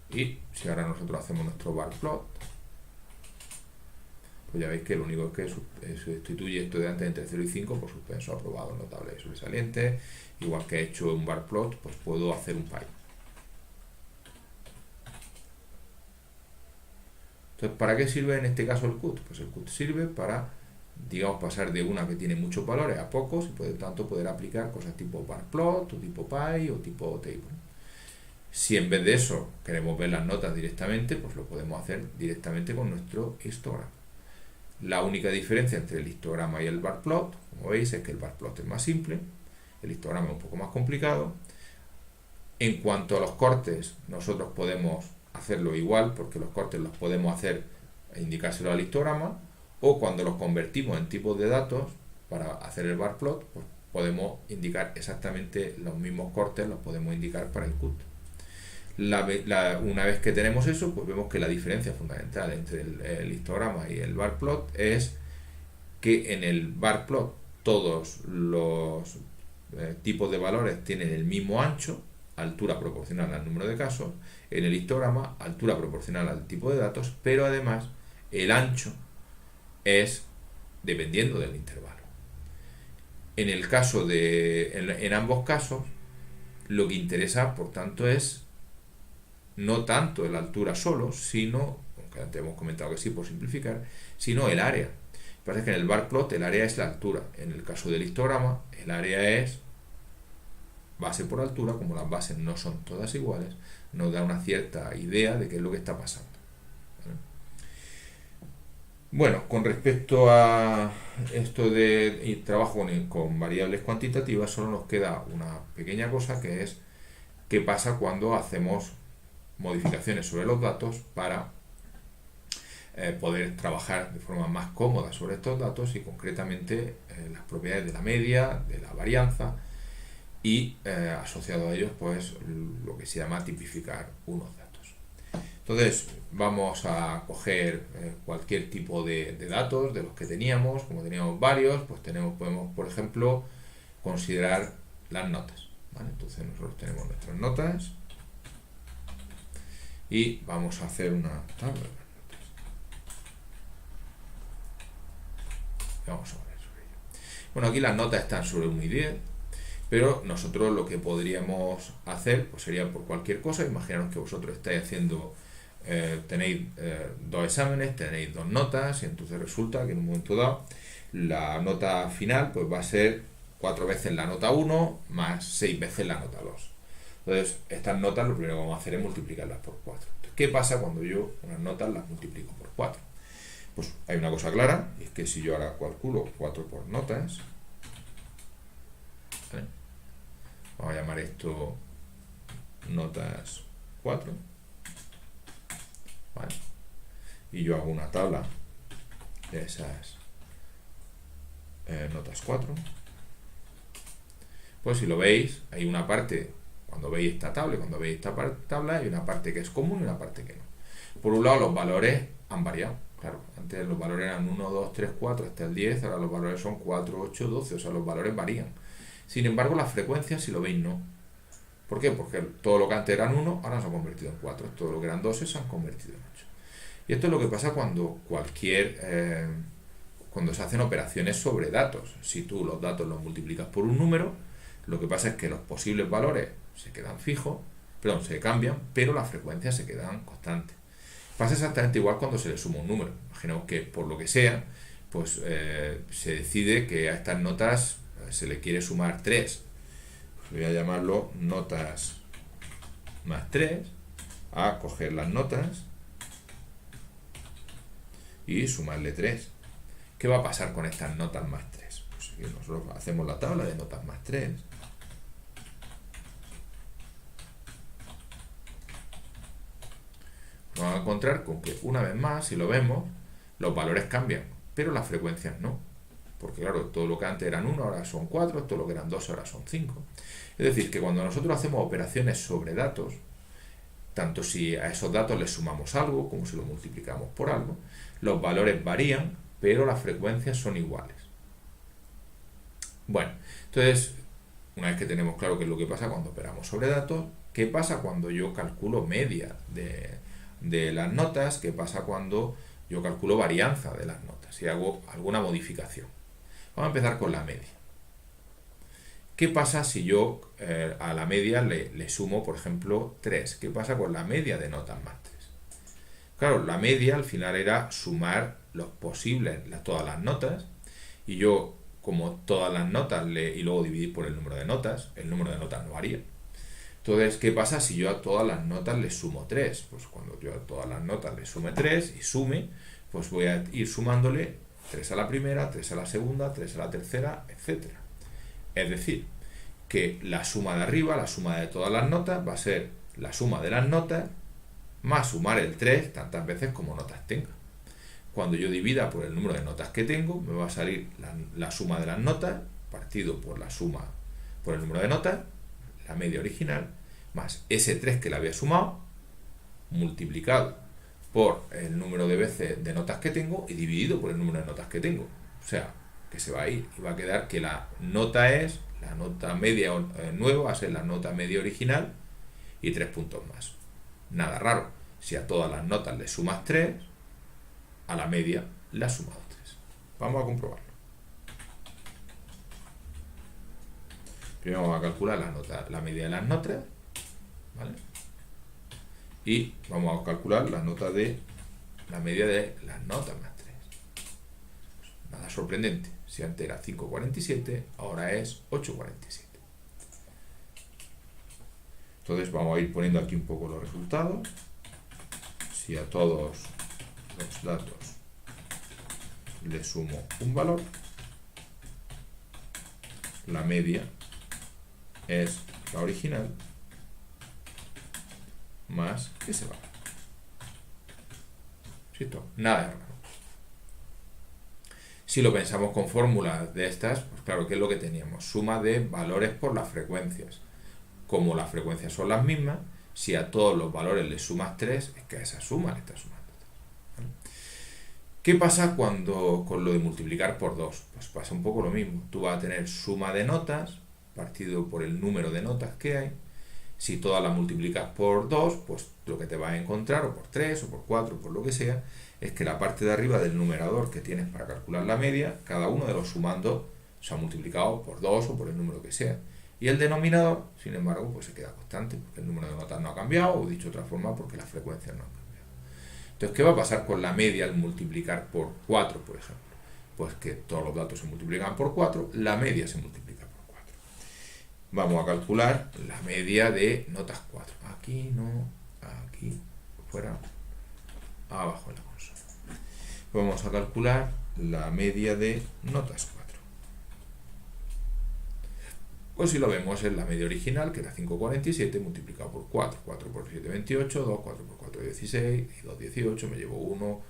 Y si ahora nosotros hacemos nuestro bar plot, pues ya veis que lo único que sustituye esto de antes entre 0 y 5 por suspenso, aprobado, notable y sobresaliente. Igual que he hecho un bar plot, pues puedo hacer un pie. Entonces, ¿para qué sirve en este caso el cut? Pues el cut sirve para, digamos, pasar de una que tiene muchos valores a pocos y por lo tanto poder aplicar cosas tipo bar plot, o tipo pie, o tipo table. Si en vez de eso queremos ver las notas directamente, pues lo podemos hacer directamente con nuestro histograma. La única diferencia entre el histograma y el bar plot, como veis, es que el bar plot es más simple, el histograma es un poco más complicado. En cuanto a los cortes, nosotros podemos hacerlo igual, porque los cortes los podemos hacer e indicárselo al histograma, o cuando los convertimos en tipos de datos para hacer el bar plot, pues podemos indicar exactamente los mismos cortes, los podemos indicar para el cut. Una vez que tenemos eso, pues vemos que la diferencia fundamental entre el histograma y el bar plot es que en el bar plot todos los tipos de valores tienen el mismo ancho, altura proporcional al número de casos. En el histograma, altura proporcional al tipo de datos, pero además el ancho es dependiendo del intervalo. En el caso en ambos casos, lo que interesa, por tanto, es no tanto la altura solo, sino, aunque antes hemos comentado que sí por simplificar, sino el área. Parece que en el bar plot el área es la altura. En el caso del histograma, el área es base por altura. Como las bases no son todas iguales, nos da una cierta idea de qué es lo que está pasando. ¿Vale? Bueno, con respecto a esto de trabajo con variables cuantitativas, solo nos queda una pequeña cosa, que es qué pasa cuando hacemos modificaciones sobre los datos para poder trabajar de forma más cómoda sobre estos datos, y concretamente las propiedades de la media, de la varianza, y asociado a ellos pues lo que se llama tipificar unos datos. Entonces vamos a coger cualquier tipo de datos de los que teníamos. Como teníamos varios, pues podemos, por ejemplo, considerar las notas, ¿vale? Entonces nosotros tenemos nuestras notas y vamos a hacer una tabla de las notas. Vamos a ver sobre ello. Bueno, aquí las notas están sobre 1 y 10, pero nosotros lo que podríamos hacer pues sería por cualquier cosa. Imaginaros que vosotros estáis haciendo, tenéis 2 exámenes, tenéis 2 notas, y entonces resulta que en un momento dado la nota final pues va a ser 4 veces la nota 1 más 6 veces la nota 2. Entonces estas notas lo primero que vamos a hacer es multiplicarlas por 4. Entonces, ¿qué pasa cuando yo unas notas las multiplico por 4? Pues hay una cosa clara, y es que si yo ahora calculo 4 por notas, ¿vale? Vamos a llamar esto notas 4, ¿vale? Y yo hago una tabla de esas notas 4. Pues si lo veis, hay una parte, cuando veis esta tabla, hay una parte que es común y una parte que no. Por un lado, los valores han variado. Claro, antes los valores eran 1, 2, 3, 4 hasta el 10, ahora los valores son 4, 8, 12, o sea, los valores varían. Sin embargo, las frecuencias, si lo veis, no. ¿Por qué? Porque todo lo que antes eran 1, ahora se ha convertido en 4. Todo lo que eran 12 se han convertido en 8. Y esto es lo que pasa cuando cuando se hacen operaciones sobre datos. Si tú los datos los multiplicas por un número, lo que pasa es que los posibles valores se quedan fijos, se cambian, pero las frecuencias se quedan constantes. Pasa exactamente igual cuando se le suma un número. Imaginemos que por lo que sea, pues se decide que a estas notas se le quiere sumar 3. Pues voy a llamarlo notas más 3, a coger las notas y sumarle 3. ¿Qué va a pasar con estas notas más 3? Pues aquí nosotros hacemos la tabla de notas más 3. Vamos a encontrar con que, una vez más, si lo vemos, los valores cambian, pero las frecuencias no. Porque claro, todo lo que antes eran 1 ahora son 4, todo lo que eran 2 ahora son 5. Es decir, que cuando nosotros hacemos operaciones sobre datos, tanto si a esos datos les sumamos algo como si lo multiplicamos por algo, los valores varían, pero las frecuencias son iguales. Bueno, entonces, una vez que tenemos claro qué es lo que pasa cuando operamos sobre datos, ¿qué pasa cuando yo calculo media de las notas? ¿Qué pasa cuando yo calculo varianza de las notas y hago alguna modificación? Vamos a empezar con la media. ¿Qué pasa si yo a la media le sumo, por ejemplo, 3? ¿Qué pasa con la media de notas más 3? Claro, la media al final era sumar los posibles, todas las notas, y yo, como todas las notas, y luego dividir por el número de notas, el número de notas no varía. Entonces, ¿qué pasa si yo a todas las notas le sumo 3? Pues cuando yo a todas las notas le sume 3 y sume, pues voy a ir sumándole 3 a la primera, 3 a la segunda, 3 a la tercera, etc. Es decir, que la suma de arriba, la suma de todas las notas, va a ser la suma de las notas más sumar el 3 tantas veces como notas tenga. Cuando yo divida por el número de notas que tengo, me va a salir la suma de las notas partido por la suma por el número de notas, la media original, más ese 3 que le había sumado, multiplicado por el número de veces de notas que tengo y dividido por el número de notas que tengo. O sea, que se va a ir y va a quedar que la nota media nueva, va a ser la nota media original y 3 puntos más. Nada raro. Si a todas las notas le sumas 3, a la media le has sumado 3. Vamos a comprobarlo. Primero vamos a calcular la media de las notas, ¿vale? Y vamos a calcular la media de las notas más 3. Nada sorprendente. Si antes era 5,47, ahora es 8,47. Entonces vamos a ir poniendo aquí un poco los resultados. Si a todos los datos le sumo un valor, la media es la original más ese valor. ¿Cierto? Nada de raro. Si lo pensamos con fórmulas de estas, pues claro, ¿qué es lo que teníamos? Suma de valores por las frecuencias. Como las frecuencias son las mismas, si a todos los valores le sumas 3, es que a esa suma le estás sumando 3. ¿Vale? ¿Qué pasa con lo de multiplicar por 2? Pues pasa un poco lo mismo. Tú vas a tener suma de notas, partido por el número de notas que hay. Si todas las multiplicas por 2, pues lo que te vas a encontrar, o por 3, o por 4, por lo que sea, es que la parte de arriba del numerador que tienes para calcular la media, cada uno de los sumandos se ha multiplicado por 2 o por el número que sea. Y el denominador, sin embargo, pues se queda constante, porque el número de notas no ha cambiado, o dicho de otra forma, porque las frecuencias no han cambiado. Entonces, ¿qué va a pasar con la media al multiplicar por 4, por ejemplo? Pues que todos los datos se multiplican por 4, la media se multiplica por 4. Vamos a calcular la media de notas 4. Aquí no, aquí, fuera, abajo en la consola. Vamos a calcular la media de notas 4. Pues si lo vemos es la media original, que era 5,47 multiplicado por 4. 4 por 7, 28, 2, 4 por 4, 16, y 2, 18, me llevo 1,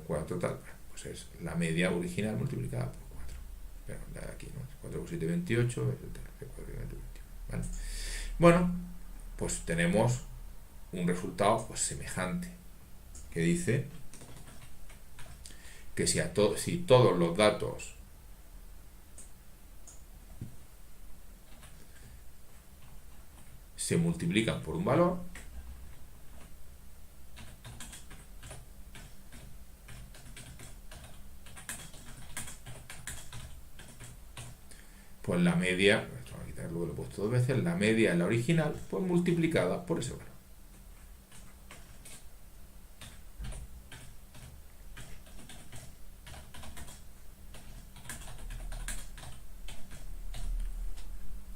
4, tal. Pues es la media original multiplicada por 4. Pero de aquí, ¿no? 4 por 7, 28, 4 por 7, 21. ¿Vale? Bueno, pues tenemos un resultado pues semejante, que dice que si todos los datos se multiplican por un valor, pues la media, vamos a quitarlo, lo he puesto 2 veces, la media es la original, pues multiplicada por ese valor.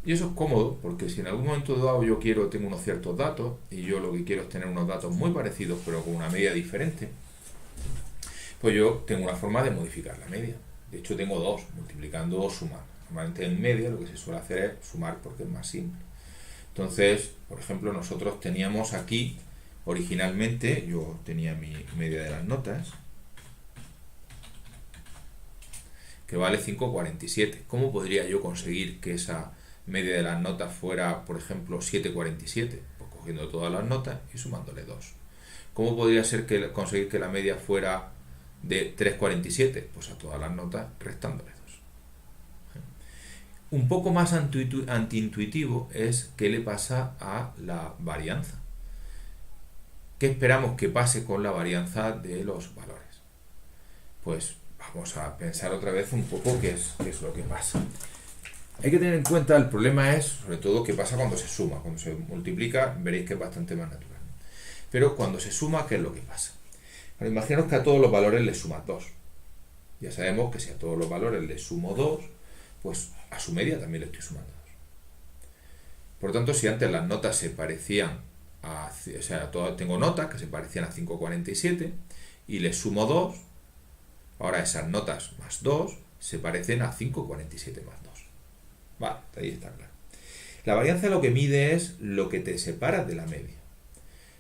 Y eso es cómodo, porque si en algún momento dado tengo unos ciertos datos, y yo lo que quiero es tener unos datos muy parecidos, pero con una media diferente, pues yo tengo una forma de modificar la media. De hecho, tengo dos, multiplicando o sumando. Normalmente en media lo que se suele hacer es sumar porque es más simple. Entonces, por ejemplo, nosotros teníamos aquí, originalmente, yo tenía mi media de las notas, que vale 5,47. ¿Cómo podría yo conseguir que esa media de las notas fuera, por ejemplo, 7,47? Pues cogiendo todas las notas y sumándole 2. ¿Cómo podría ser conseguir que la media fuera de 3,47? Pues a todas las notas restándole 2. Un poco más antiintuitivo es qué le pasa a la varianza. ¿Qué esperamos que pase con la varianza de los valores? Pues vamos a pensar otra vez un poco qué es lo que pasa. Hay que tener en cuenta, el problema es, sobre todo, qué pasa cuando se suma. Cuando se multiplica, veréis que es bastante más natural. Pero cuando se suma, ¿qué es lo que pasa? Bueno, imaginaos que a todos los valores le sumas 2. Ya sabemos que si a todos los valores le sumo 2, pues a su media también le estoy sumando 2. Por lo tanto, si antes las notas se parecían tengo notas que se parecían a 5,47 y le sumo 2, ahora esas notas más 2 se parecen a 5,47 más 2. Vale, ahí está claro. La varianza lo que mide es lo que te separa de la media.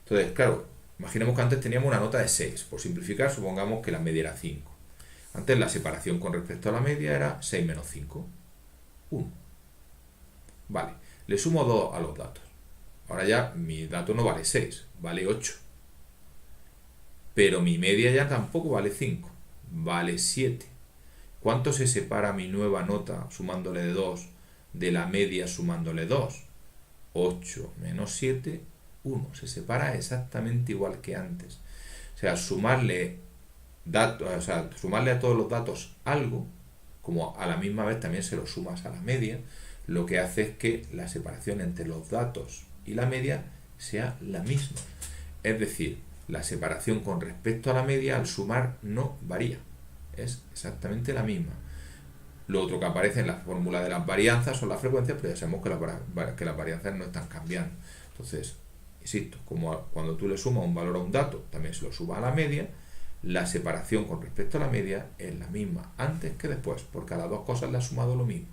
Entonces, claro, imaginemos que antes teníamos una nota de 6. Por simplificar, supongamos que la media era 5. Antes la separación con respecto a la media era 6 menos 5. 1. Vale, le sumo 2 a los datos. Ahora ya mi dato no vale 6, vale 8. Pero mi media ya tampoco vale 5, vale 7. ¿Cuánto se separa mi nueva nota sumándole 2 de la media sumándole 2? 8 menos 7, 1. Se separa exactamente igual que antes. O sea, sumarle datos, o sea, sumarle a todos los datos algo, como a la misma vez también se lo sumas a la media, lo que hace es que la separación entre los datos y la media sea la misma. Es decir, la separación con respecto a la media al sumar no varía, es exactamente la misma. Lo otro que aparece en la fórmula de las varianzas son las frecuencias, pero ya sabemos que las varianzas no están cambiando. Entonces, insisto, como cuando tú le sumas un valor a un dato, también se lo sumas a la media, la separación con respecto a la media es la misma antes que después, porque a las dos cosas le has sumado lo mismo.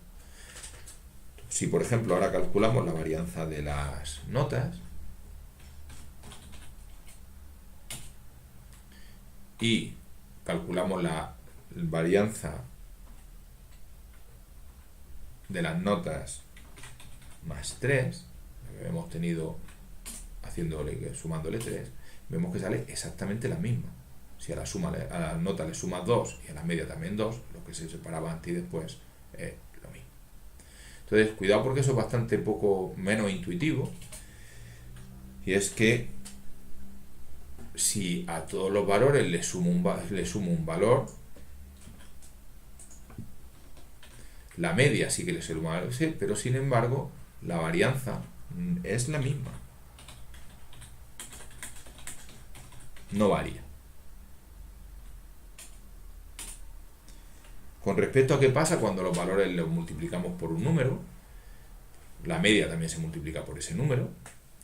Si, por ejemplo, ahora calculamos la varianza de las notas y calculamos la varianza de las notas más 3, que hemos tenido sumándole 3, vemos que sale exactamente la misma. Si a la nota le sumas 2 y a la media también 2, lo que se separaba antes y después es lo mismo. Entonces, cuidado porque eso es bastante poco menos intuitivo. Y es que si a todos los valores le sumo un valor, la media sí que le suma ese, pero sin embargo la varianza es la misma. No varía. Con respecto a qué pasa cuando los valores los multiplicamos por un número, la media también se multiplica por ese número.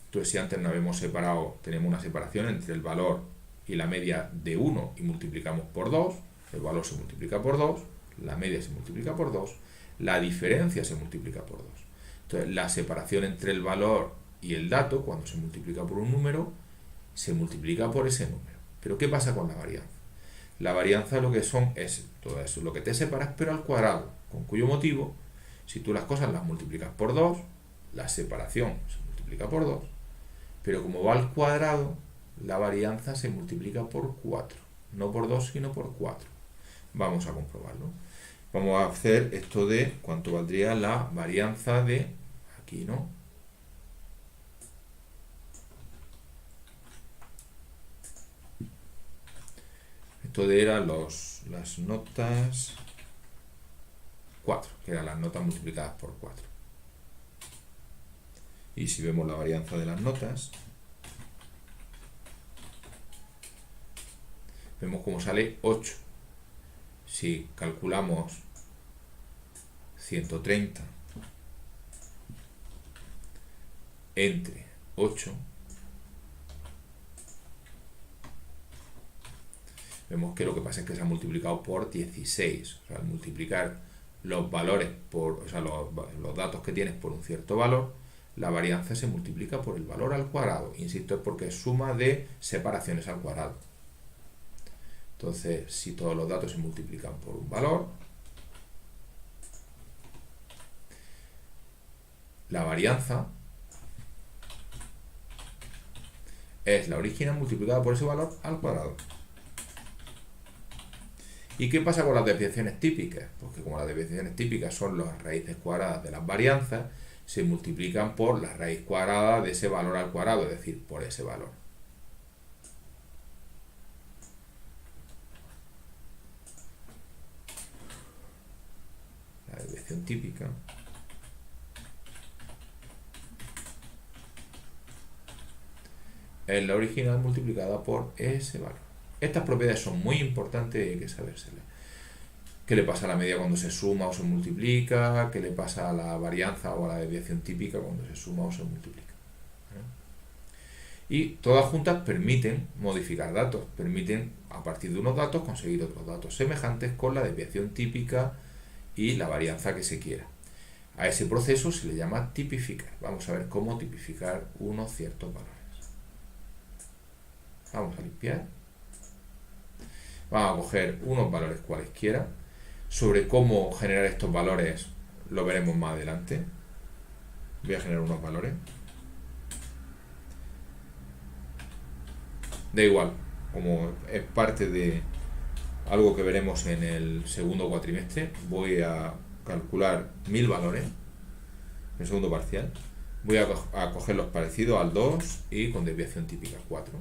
Entonces, si antes nos habíamos separado, tenemos una separación entre el valor y la media de 1 y multiplicamos por 2, el valor se multiplica por 2, la media se multiplica por 2, la diferencia se multiplica por 2. Entonces, la separación entre el valor y el dato, cuando se multiplica por un número, se multiplica por ese número. Pero ¿qué pasa con la varianza? La varianza lo que son es todo eso, lo que te separas, pero al cuadrado, con cuyo motivo, si tú las cosas las multiplicas por 2, la separación se multiplica por 2, pero como va al cuadrado, la varianza se multiplica por 4, no por 2, sino por 4. Vamos a comprobarlo. Vamos a hacer esto de cuánto valdría la varianza de aquí, ¿no? Esto de eran las notas 4, que eran las notas multiplicadas por 4. Y si vemos la varianza de las notas, vemos cómo sale 8. Si calculamos 130 entre 8, vemos que lo que pasa es que se ha multiplicado por 16. O sea, al multiplicar los valores o sea, los datos que tienes por un cierto valor, la varianza se multiplica por el valor al cuadrado. Insisto, es porque es suma de separaciones al cuadrado. Entonces, si todos los datos se multiplican por un valor, la varianza es la original multiplicada por ese valor al cuadrado. ¿Y qué pasa con las desviaciones típicas? Porque como las desviaciones típicas son las raíces cuadradas de las varianzas, se multiplican por la raíz cuadrada de ese valor al cuadrado, es decir, por ese valor. La desviación típica es la original multiplicada por ese valor. Estas propiedades son muy importantes y hay que sabérselas. ¿Qué le pasa a la media cuando se suma o se multiplica? ¿Qué le pasa a la varianza o a la desviación típica cuando se suma o se multiplica? Y todas juntas permiten modificar datos, permiten a partir de unos datos conseguir otros datos semejantes con la desviación típica y la varianza que se quiera. A ese proceso se le llama tipificar. Vamos a ver cómo tipificar unos ciertos valores. Vamos a limpiar. Vamos a coger unos valores cualesquiera. Sobre cómo generar estos valores lo veremos más adelante. Voy a generar unos valores. Da igual, como es parte de algo que veremos en el segundo cuatrimestre, voy a calcular 1000 valores en el segundo parcial. Voy a coger los parecidos al 2 y con desviación típica 4.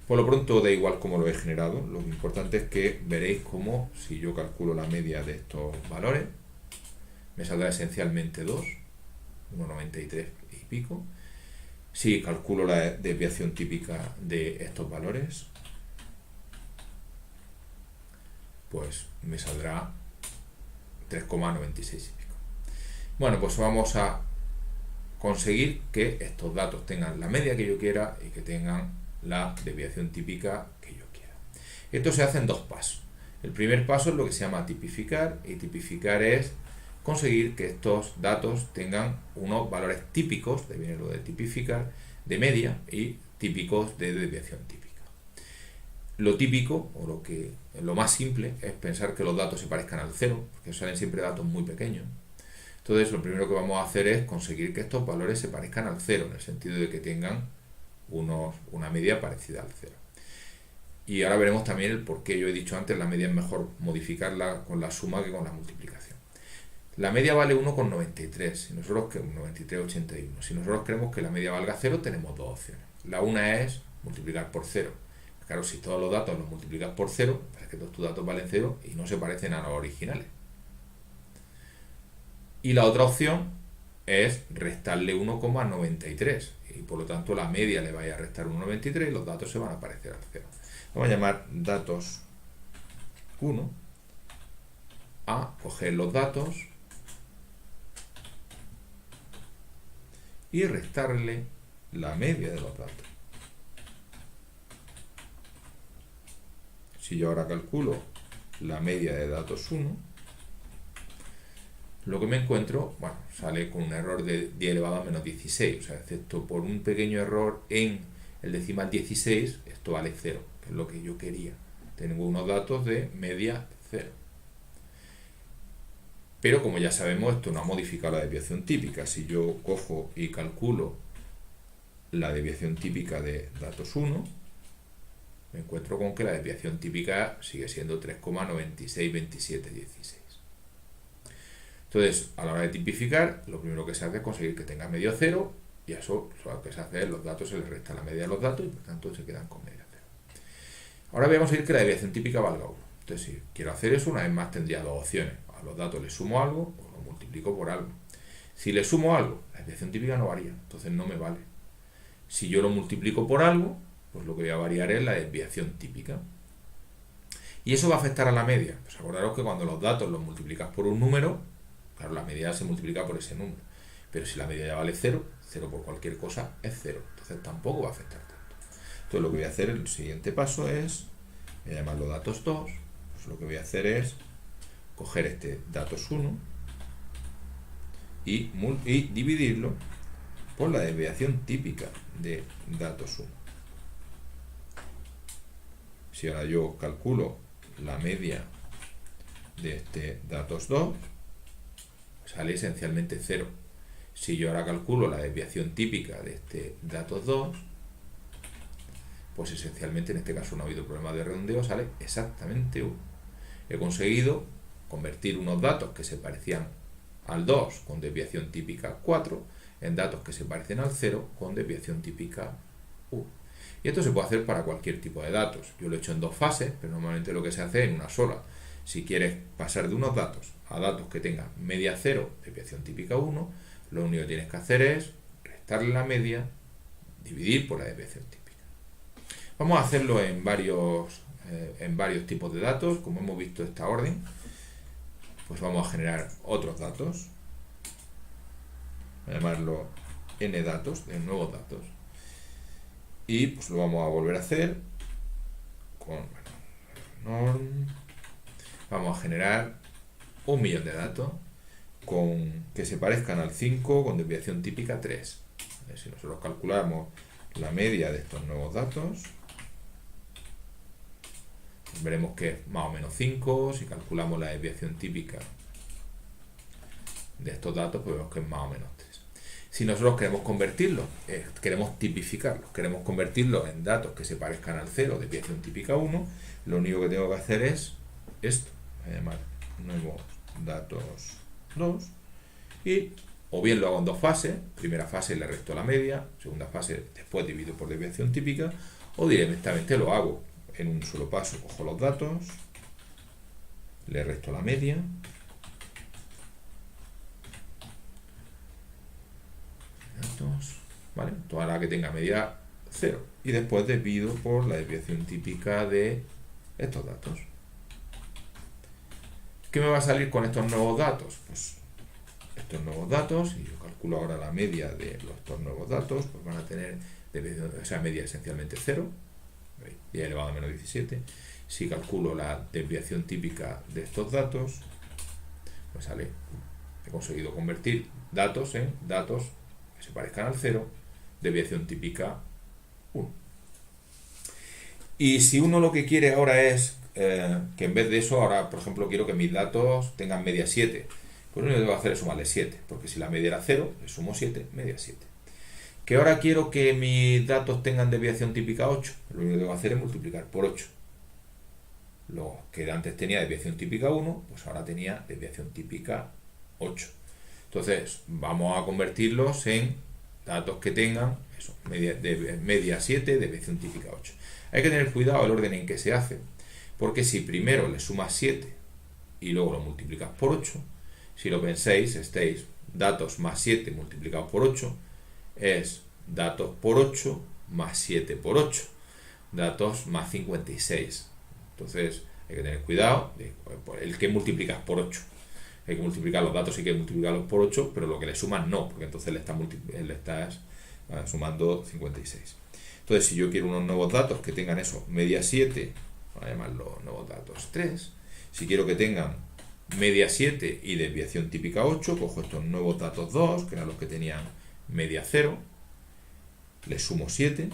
Por lo pronto da igual cómo lo he generado, lo importante es que veréis cómo si yo calculo la media de estos valores, me saldrá esencialmente 2, 1,93 y pico. Si calculo la desviación típica de estos valores, pues me saldrá 3,96 y pico. Bueno, pues vamos a conseguir que estos datos tengan la media que yo quiera y que tengan la desviación típica que yo quiera. Esto se hace en dos pasos. El primer paso es lo que se llama tipificar, y tipificar es conseguir que estos datos tengan unos valores típicos, de viene lo de tipificar, de media y típicos de desviación típica. Lo típico, o lo más simple, es pensar que los datos se parezcan al cero, porque salen siempre datos muy pequeños. Entonces, lo primero que vamos a hacer es conseguir que estos valores se parezcan al cero, en el sentido de que tengan una media parecida al cero. Y ahora veremos también el por qué yo he dicho antes la media es mejor modificarla con la suma que con la multiplicación. La media vale 1,93, 93,81. Si nosotros queremos que la media valga 0, tenemos dos opciones. La una es multiplicar por 0. Claro, si todos los datos los multiplicas por 0, es que todos tus datos valen 0 y no se parecen a los originales. Y la otra opción es restarle 1,93 y por lo tanto la media le vaya a restar 1,93 y los datos se van a parecer al 0. Vamos a llamar datos 1 a coger los datos y restarle la media de los datos. Si yo ahora calculo la media de datos 1, lo que me encuentro, bueno, sale con un error de 10 elevado a menos 16, o sea, excepto por un pequeño error en el decimal 16, esto vale 0, que es lo que yo quería. Tengo unos datos de media 0. Pero como ya sabemos, esto no ha modificado la desviación típica. Si yo cojo y calculo la desviación típica de datos 1, me encuentro con que la desviación típica sigue siendo 3,962716. Entonces, a la hora de tipificar, lo primero que se hace es conseguir que tenga medio 0, y eso lo que se hace es los datos se les resta la media de los datos y por tanto se quedan con media 0. Ahora voy a conseguir que la desviación típica valga 1. Entonces, si quiero hacer eso, una vez más tendría dos opciones. A los datos les sumo algo o lo multiplico por algo. Si le sumo algo, la desviación típica no varía, entonces no me vale. Si yo lo multiplico por algo, pues lo que voy a variar es la desviación típica. ¿Y eso va a afectar a la media? Pues acordaros que cuando los datos los multiplicas por un número, claro, la media se multiplica por ese número. Pero si la media ya vale 0, 0 por cualquier cosa es 0. Entonces tampoco va a afectar tanto. Entonces lo que voy a hacer, el siguiente paso es, voy a llamarlo datos 2, pues lo que voy a hacer es coger este datos 1 y dividirlo por la desviación típica de datos 1. Si ahora yo calculo la media de este datos 2, sale esencialmente 0. Si yo ahora calculo la desviación típica de este datos 2, pues esencialmente en este caso no ha habido problema de redondeo, sale exactamente 1. He conseguido convertir unos datos que se parecían al 2 con desviación típica 4 en datos que se parecen al 0 con desviación típica 1. Y esto se puede hacer para cualquier tipo de datos. Yo lo he hecho en dos fases, pero normalmente lo que se hace es en una sola. Si quieres pasar de unos datos a datos que tengan media 0, desviación típica 1, lo único que tienes que hacer es restarle la media, dividir por la desviación típica. Vamos a hacerlo en varios tipos de datos. Como hemos visto esta orden, pues vamos a generar otros datos. Voy a llamarlo n datos, de nuevos datos. Y pues lo vamos a volver a hacer con norm. Vamos a generar 1.000.000 de datos que se parezcan al 5 con desviación típica 3. Si nosotros calculamos la media de estos nuevos datos, veremos que es más o menos 5. Si calculamos la desviación típica de estos datos, pues vemos que es más o menos 3. Si nosotros queremos convertirlos, queremos tipificarlos, queremos convertirlos en datos que se parezcan al 0, desviación típica 1, lo único que tengo que hacer es esto. Voy a llamar nuevos datos 2 y o bien lo hago en dos fases. Primera fase le resto la media, segunda fase después divido por desviación típica, o directamente lo hago en un solo paso. Cojo los datos, le resto la media, datos, ¿vale? Toda la que tenga media 0, y después divido por la desviación típica de estos datos. ¿Qué me va a salir con estos nuevos datos? Pues estos nuevos datos, y yo calculo ahora la media de estos nuevos datos, pues van a tener media esencialmente 0, y elevado a menos 17. Si calculo la desviación típica de estos datos, pues sale, he conseguido convertir datos en datos que se parezcan al 0, desviación típica 1. Y si uno lo que quiere ahora es que en vez de eso, ahora por ejemplo quiero que mis datos tengan media 7, pues lo único que debo hacer es sumarle 7, porque si la media era 0, le sumo 7, media 7. Que ahora quiero que mis datos tengan desviación típica 8, lo único que debo hacer es multiplicar por 8. Lo que antes tenía desviación típica 1, pues ahora tenía desviación típica 8. Entonces vamos a convertirlos en datos que tengan eso, media 7, desviación típica 8. Hay que tener cuidado el orden en que se hace, porque si primero le sumas 7 y luego lo multiplicas por 8, si lo pensáis, estáis datos más 7 multiplicados por 8, es datos por 8 más 7 por 8, datos más 56. Entonces hay que tener cuidado de el que multiplicas por 8. Hay que multiplicar los datos, hay que multiplicarlos por 8, pero lo que le sumas no, porque entonces le estás sumando 56. Entonces, si yo quiero unos nuevos datos que tengan eso, media 7, vamos a llamarlo nuevos datos 3. Si quiero que tengan media 7 y desviación típica 8, cojo estos nuevos datos 2, que eran los que tenían media 0, le sumo 7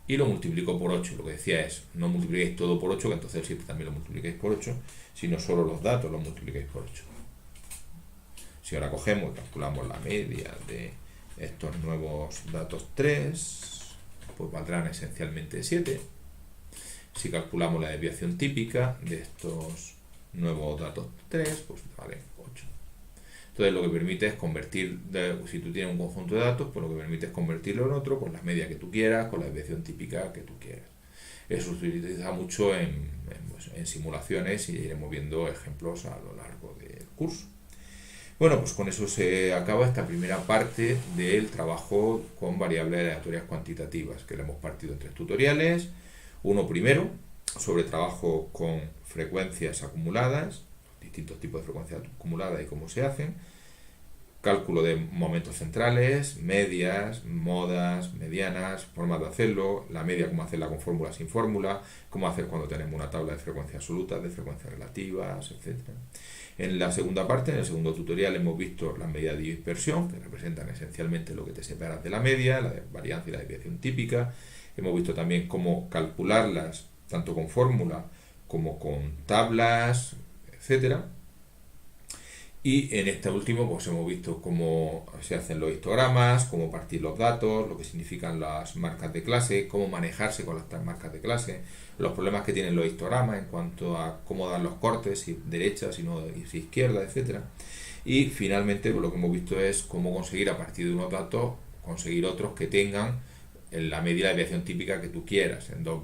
y lo multiplico por 8. Lo que decía es, no multipliquéis todo por 8, que entonces el 7 también lo multipliquéis por 8, sino solo los datos los multipliquéis por 8. Si ahora cogemos y calculamos la media de estos nuevos datos 3, pues valdrán esencialmente 7. Si calculamos la desviación típica de estos nuevos datos 3, pues vale 8. Entonces lo que permite es convertir, si tú tienes un conjunto de datos, pues lo que permite es convertirlo en otro con la media que tú quieras, con la desviación típica que tú quieras. Eso se utiliza mucho en simulaciones, y iremos viendo ejemplos a lo largo del curso. Bueno, pues con eso se acaba esta primera parte del trabajo con variables aleatorias cuantitativas, que le hemos partido en 3 tutoriales. Uno primero, sobre trabajo con frecuencias acumuladas, distintos tipos de frecuencias acumuladas y cómo se hacen, cálculo de momentos centrales, medias, modas, medianas, formas de hacerlo, la media, cómo hacerla con fórmula, sin fórmula, cómo hacer cuando tenemos una tabla de frecuencias absolutas, de frecuencias relativas, etc. En la segunda parte, en el segundo tutorial, hemos visto las medidas de dispersión, que representan esencialmente lo que te separas de la media, la varianza y la desviación típica. Hemos visto también cómo calcularlas, tanto con fórmula como con tablas, etc. Y en este último pues hemos visto cómo se hacen los histogramas, cómo partir los datos, lo que significan las marcas de clase, cómo manejarse con las marcas de clase, los problemas que tienen los histogramas en cuanto a cómo dan los cortes, si derecha, si no, si izquierda, etc. Y finalmente pues lo que hemos visto es cómo conseguir a partir de unos datos, conseguir otros que tengan la medida de desviación típica que tú quieras, en dos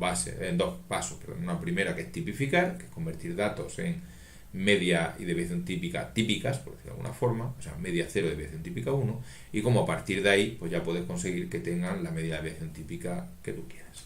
pasos. Pero una primera que es tipificar, que es convertir datos en media y desviación típica típicas, por decirlo de alguna forma, o sea, media 0 y desviación típica 1, y como a partir de ahí pues ya puedes conseguir que tengan la medida de desviación típica que tú quieras.